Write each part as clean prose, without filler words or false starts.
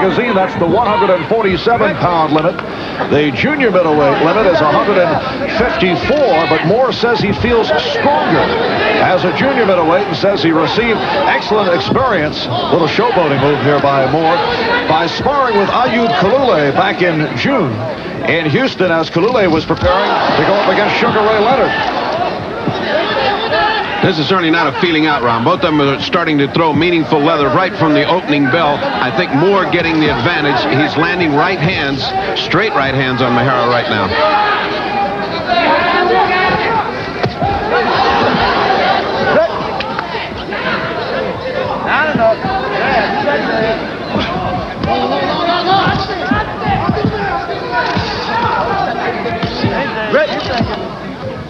magazine. That's the 147-pound limit. The junior middleweight limit is 154, but Moore says he feels stronger as a junior middleweight and says he received excellent experience. Little showboating move here by Moore by sparring with Ayud Kalule back in June in Houston as Kalule was preparing to go up against Sugar Ray Leonard. This is certainly not a feeling out round. Both of them are starting to throw meaningful leather right from the opening bell. I think Moore getting the advantage. He's landing right hands, straight right hands on Mihara right now.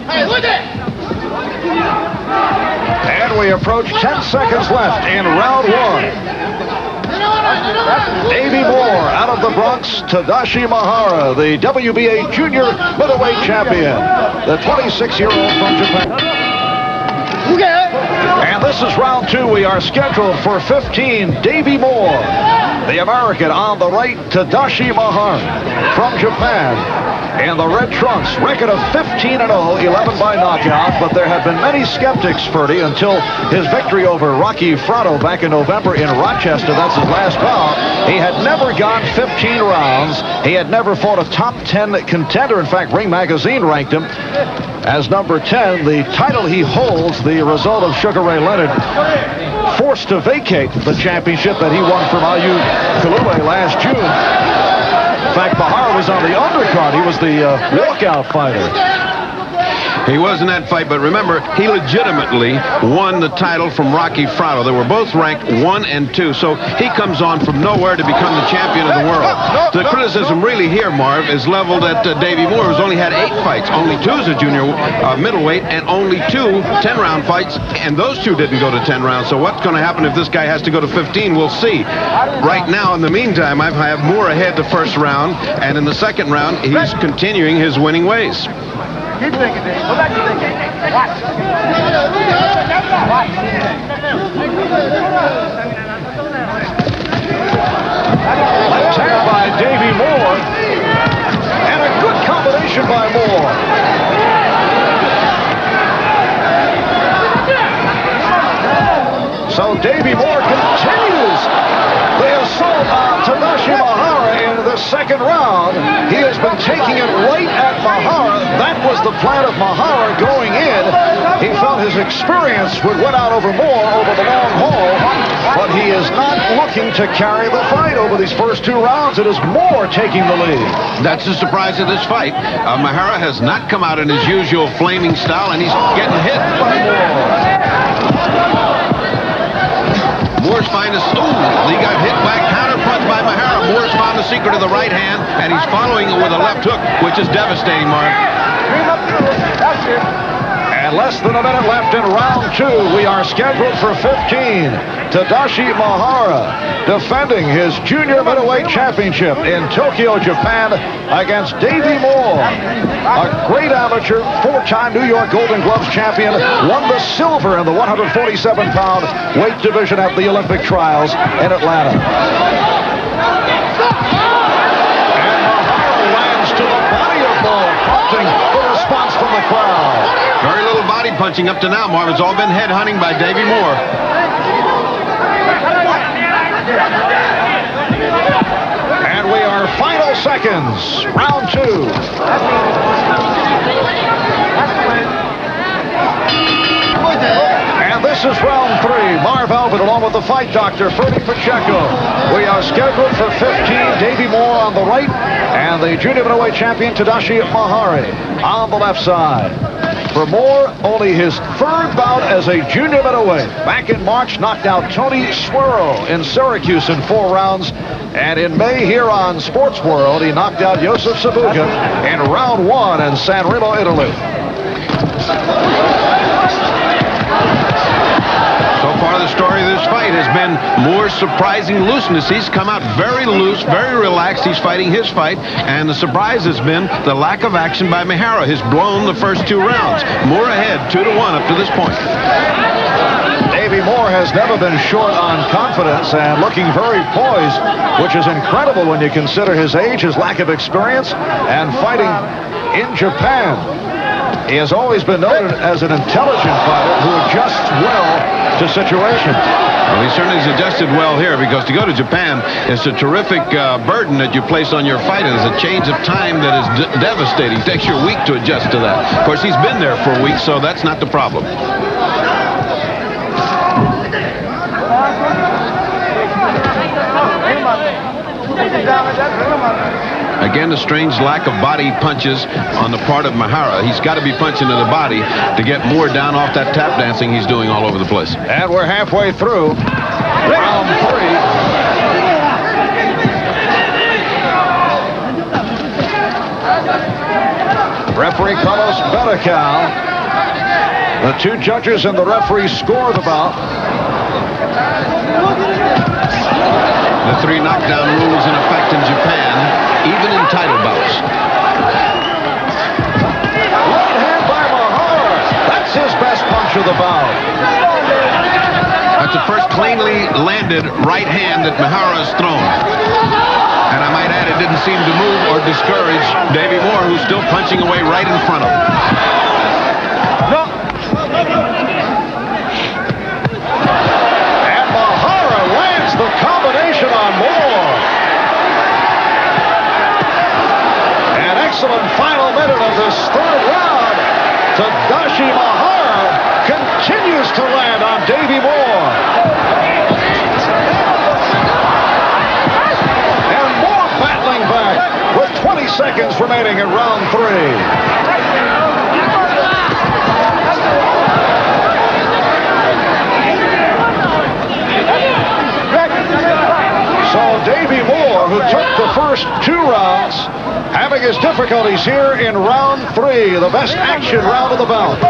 Hey, look at it! And we approach 10 seconds left in round one. Davey Moore out of the Bronx, Tadashi Mihara, the WBA junior middleweight champion, the 26-year-old from Japan. And this is round two. We are scheduled for 15. Davey Moore, the American on the right, Tadashi Mihara from Japan. In the red trunks, record of 15-0, 11 by knockout, but there have been many skeptics, Ferdy, until his victory over Rocky Fratto back in November in Rochester. That's his last bout. He had never gone 15 rounds. He had never fought a top 10 contender. In fact, Ring Magazine ranked him as number 10. The title he holds, the result of Sugar Ray Leonard forced to vacate the championship that he won from Ayud Kalule last June. In fact, Mihara was on the undercard. He was the walkout fighter. He was in that fight, but remember, he legitimately won the title from Rocky Fratto. They were both ranked 1 and 2, so he comes on from nowhere to become the champion of the world. The criticism really here, Marv, is leveled at Davey Moore, who's only had 8 fights, only 2 as a junior middleweight, and only 2 10-round fights, and those 2 didn't go to 10 rounds. So what's going to happen if this guy has to go to 15? We'll see. Right now, in the meantime, I have Moore ahead the first round, and in the second round, he's continuing his winning ways. Keep thinking, Dave. Go back to thinking. Watch. Left hand by Davey Moore. And a good combination by Moore. So Davey Moore continues the assault on Tadashi Mihara in the second round. He has been taking it right at Mihara. That was the plan of Mihara going in. He felt his experience would win out over Moore over the long haul, but he is not looking to carry the fight over these first 2 rounds. It is Moore taking the lead. That's the surprise of this fight. Mihara has not come out in his usual flaming style, and he's getting hit by Moore. Moore's finest. He got hit by a counter punch by Mihara. Moore's found the secret of the right hand, and he's following it with a left hook, which is devastating, Mark. And less than a minute left in round 2. We are scheduled for 15. Tadashi Mihara defending his junior middleweight championship in Tokyo, Japan against Davey Moore. A great amateur, 4-time New York Golden Gloves champion, won the silver in the 147-pound weight division at the Olympic trials in Atlanta. And Mihara lands to the body of Moore, prompting the response from the crowd. Very little body punching up to now, Marv. It's all been head hunting by Davey Moore. And we are final seconds, round 2. And this is round 3. Marv Albert along with the fight doctor, Ferdy Pacheco. We are scheduled for 15. Davey Moore on the right, and the junior middleweight champion, Tadashi Mihara, on the left side. For Moore, only his 3rd bout as a junior middleweight. Back in March, knocked out Tony Suero in Syracuse in 4 rounds. And in May here on Sports World, he knocked out Joseph Sabuca in round 1 in San Remo, Italy. So far, the story of this fight has been Moore's surprising looseness. He's come out very loose, very relaxed. He's fighting his fight, and the surprise has been the lack of action by Mihara. Has blown the first 2 rounds. Moore ahead, 2-1 up to this point. Davey Moore has never been short on confidence and looking very poised, which is incredible when you consider his age, his lack of experience, and fighting in Japan. He has always been noted as an intelligent fighter who adjusts well to situations. Well, he certainly has adjusted well here, because to go to Japan is a terrific burden that you place on your fighter. It's a change of time that is devastating. It takes you a week to adjust to that. Of course, he's been there for a week, so that's not the problem. Again, a strange lack of body punches on the part of Mihara. He's got to be punching to the body to get Moore down off that tap dancing he's doing all over the place. And we're halfway through round 3. Referee Carlos Betacal. The two judges and the referee score the bout. The 3 knockdown rules in effect in Japan, even in title bouts. Right hand by Mihara. That's his best punch of the bout. That's the first cleanly landed right hand that Mihara has thrown. And I might add, it didn't seem to move or discourage Davey Moore, who's still punching away right in front of him. The combination on Moore. An excellent final minute of this third round. Tadashi Mihara continues to land on Davey Moore. And Moore battling back with 20 seconds remaining in round 3. So Davey Moore, who took the first 2 rounds, having his difficulties here in round 3, the best action round of the bout.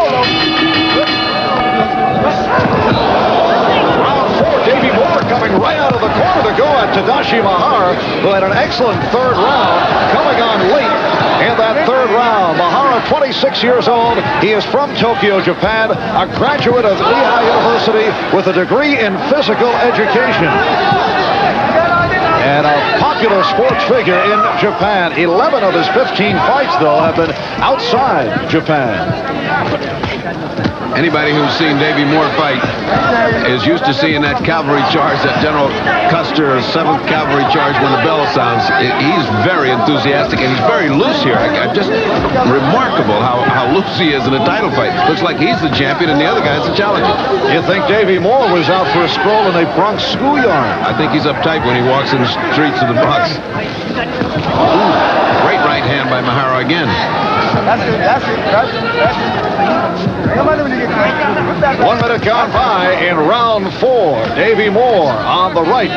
Round 4, Davey Moore coming right out of the corner to go at Tadashi Mihara, who had an excellent third round, coming on late in that third round. Mihara, 26 years old. He is from Tokyo, Japan, a graduate of Lehigh University with a degree in physical education. And a popular sports figure in Japan. 11 of his 15 fights, though, have been outside Japan. Anybody who's seen Davey Moore fight is used to seeing that cavalry charge, that General Custer 7th Cavalry charge when the bell sounds. He's very enthusiastic, and he's very loose here. Just remarkable how loose he is in a title fight. Looks like he's the champion and the other guy's the challenger. You think Davey Moore was out for a stroll in a Bronx schoolyard? I think he's uptight when he walks in the streets of the Bronx. Ooh, great right hand by Mihara again. That's it. 1 minute gone by in round 4. Davey Moore on the right.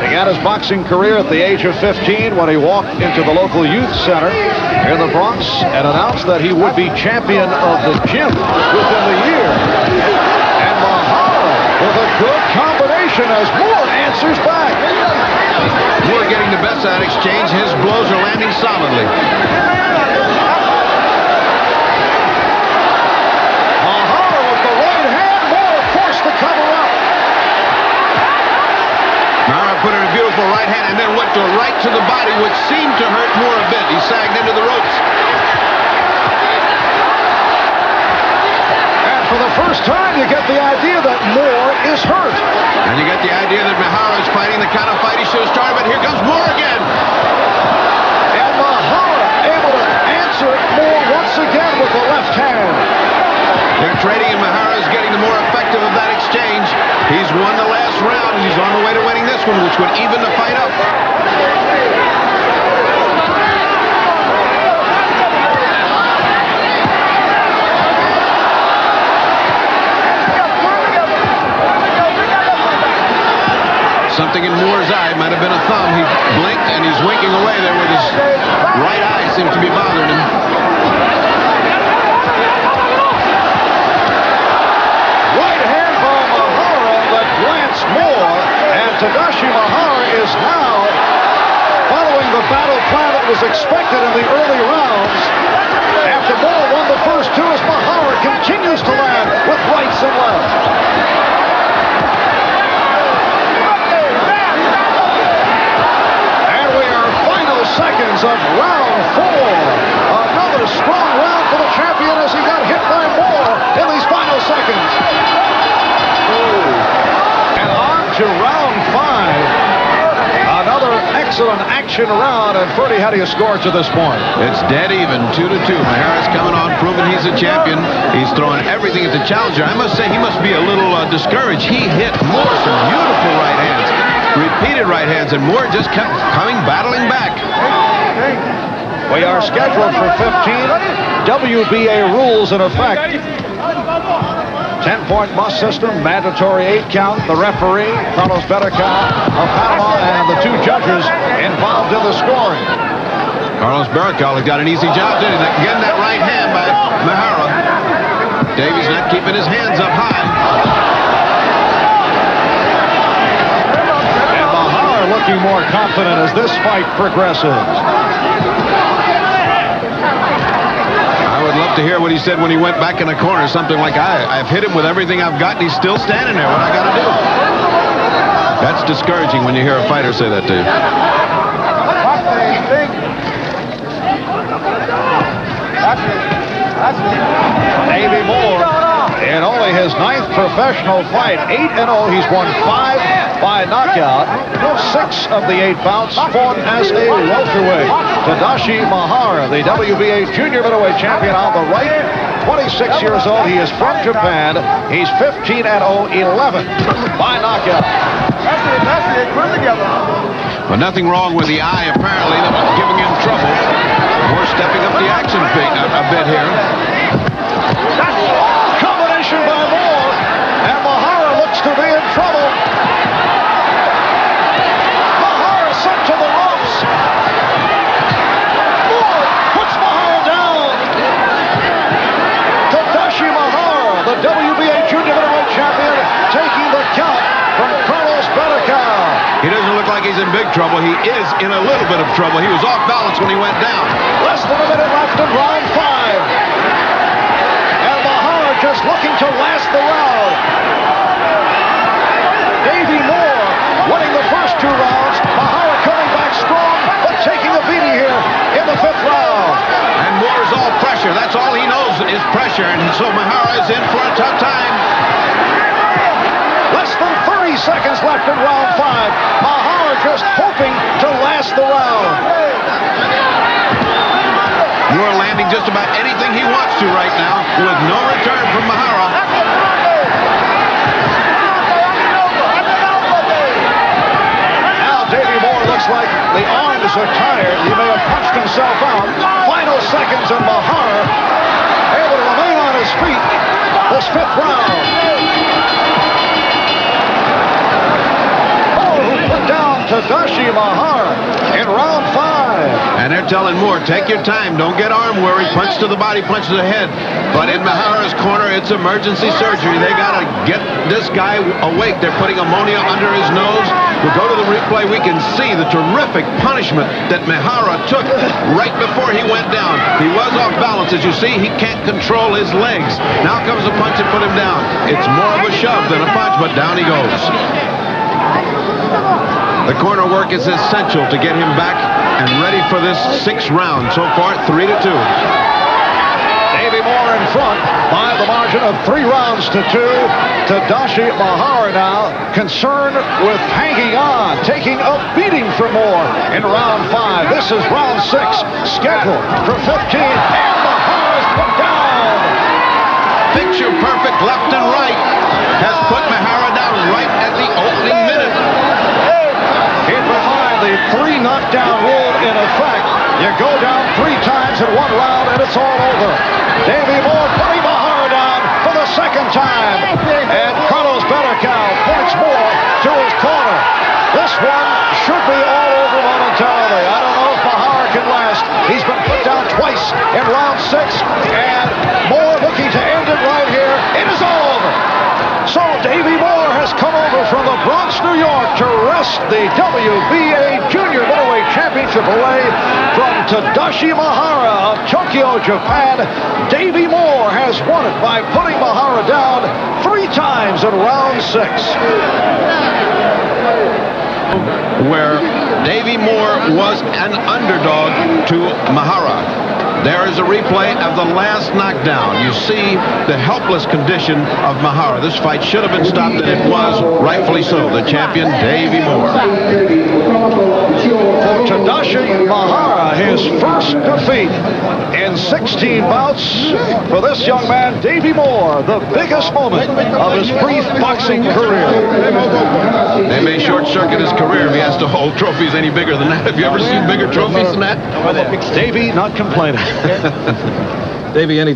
Began his boxing career at the age of 15 when he walked into the local youth center in the Bronx and announced that he would be champion of the gym within the year. And Mihara with a good combination as Moore answers back. Moore getting the best out of exchange. His blows are landing solidly. Mihara with the right hand. Moore forced to cover up. Mihara put in a beautiful right hand and then went to right to the body, which seemed to hurt Moore a bit. He sagged into the ropes. And for the first time, you get the idea that Moore is hurt. And you get the idea that Mihara is fighting the kind of fight he should have started, but here comes Moore again. And Mihara able to answer Moore once again with the left hand. They're trading, and Mihara is getting the more effective of that exchange. He's won the last round, and he's on the way to winning this one, which would even the fight up. Something in Moore's eye, might have been a thumb. He blinked, and he's winking away there with his right eye. Seems to be bothering him. Right hand by Mihara that glanced Moore, and Tadashi Mihara is now following the battle plan that was expected in the early rounds. After Moore won the first 2, as Mihara continues to land with rights and left. seconds of round 4. Another strong round for the champion as he got hit by Moore in these final seconds. And on to round 5. Another excellent action round. And Ferdy, how do you score to this point? It's dead even, 2-2. Mihara's coming on, proving he's a champion. He's throwing everything at the challenger. I must say, he must be a little discouraged. He hit Moore some beautiful right hands, repeated right hands, and Moore just kept battling back. We are scheduled for 15. WBA rules in effect. 10-point must system, mandatory 8 count. The referee, Carlos Berrical of Panama, and the 2 judges involved in the scoring. Carlos Berrical has got an easy job today. Again, that right hand by Mihara. Davey's not keeping his hands up high. And Mihara looking more confident as this fight progresses. I would love to hear what he said when he went back in the corner. Something like, I've hit him with everything I've got, and he's still standing there. What I got to do? That's discouraging when you hear a fighter say that to you. Davey Moore, in only his 9th professional fight, 8-0. He's won 5 by knockout. 6 of the 8 bouts fought as a welterweight. Tadashi Mihara, the WBA junior middleweight champion on the right, 26 years old. He is from Japan. He's 15-0, 11 by knockout. That's it. Put it together. But nothing wrong with the eye, apparently, that was giving him trouble. Moore stepping up the action a bit here. Combination by Moore, and Mihara looks to be in trouble. Mihara sent to the ropes. Moore puts Mihara down. Tadashi Mihara, the WBA junior middleweight champion, taking the count from Carlos Berrical. He doesn't look like he's in big trouble. He is in a little bit of trouble. He was off balance when he went down. Less than a minute left in round 5. And Mihara just looking to last the round. Davey Moore winning the first 2 rounds. Mihara coming back strong, but taking a beating here in the 5th round. And Moore's all pressure. That's all he knows is pressure. And so Mihara is in for a tough time. Less than 30 seconds left in round 5. Mihara just hoping to last the round. Moore landing just about anything he wants to right now with no return from Mihara. Now Davey Moore looks like the arms are tired. He may have punched himself out. Final seconds and Mihara able to remain on his feet this 5th round. Put down Tadashi Mihara in round 5. And they're telling Moore, take your time. Don't get arm worried. Punch to the body, punch to the head. But in Mihara's corner, it's emergency surgery. They got to get this guy awake. They're putting ammonia under his nose. We'll go to the replay. We can see the terrific punishment that Mihara took right before he went down. He was off balance. As you see, he can't control his legs. Now comes a punch and put him down. It's more of a shove than a punch, but down he goes. The corner work is essential to get him back and ready for this 6th round. So far, 3-2. Davey Moore in front by the margin of 3 rounds to 2. Tadashi Mihara now concerned with hanging on, taking a beating for Moore in round 5. This is round 6, scheduled for 15, and Mihara's put down. Picture perfect left and right has put Mihara down right at the opening minute. Keep in mind the 3 knockdown rule in effect. You go down 3 times in 1 round and it's all over. Davey Moore putting Mihara down for the 2nd time. And Carlos Berrical points Moore to his corner. This one should be all over momentarily. I don't know if Mihara can last. He's been put down twice in round 6. And Moore looking to end it right here. It is all over. So Davey Moore has come over from the Bronx, New York to wrest the WBA Junior Middleweight Championship away from Tadashi Mihara of Tokyo, Japan. Davey Moore has won it by putting Mihara down 3 times in round 6. where Davey Moore was an underdog to Mihara. There is a replay of the last knockdown. You see the helpless condition of Mihara. This fight should have been stopped, and it was, rightfully so. The champion, Davey Moore. For Tadashi Mihara, his first defeat in 16 bouts for this young man, Davey Moore, the biggest moment of his brief boxing career. They may short-circuit his career if he has to hold trophies any bigger than that. Have you ever seen bigger trophies than that? Davey not complaining. Davey, any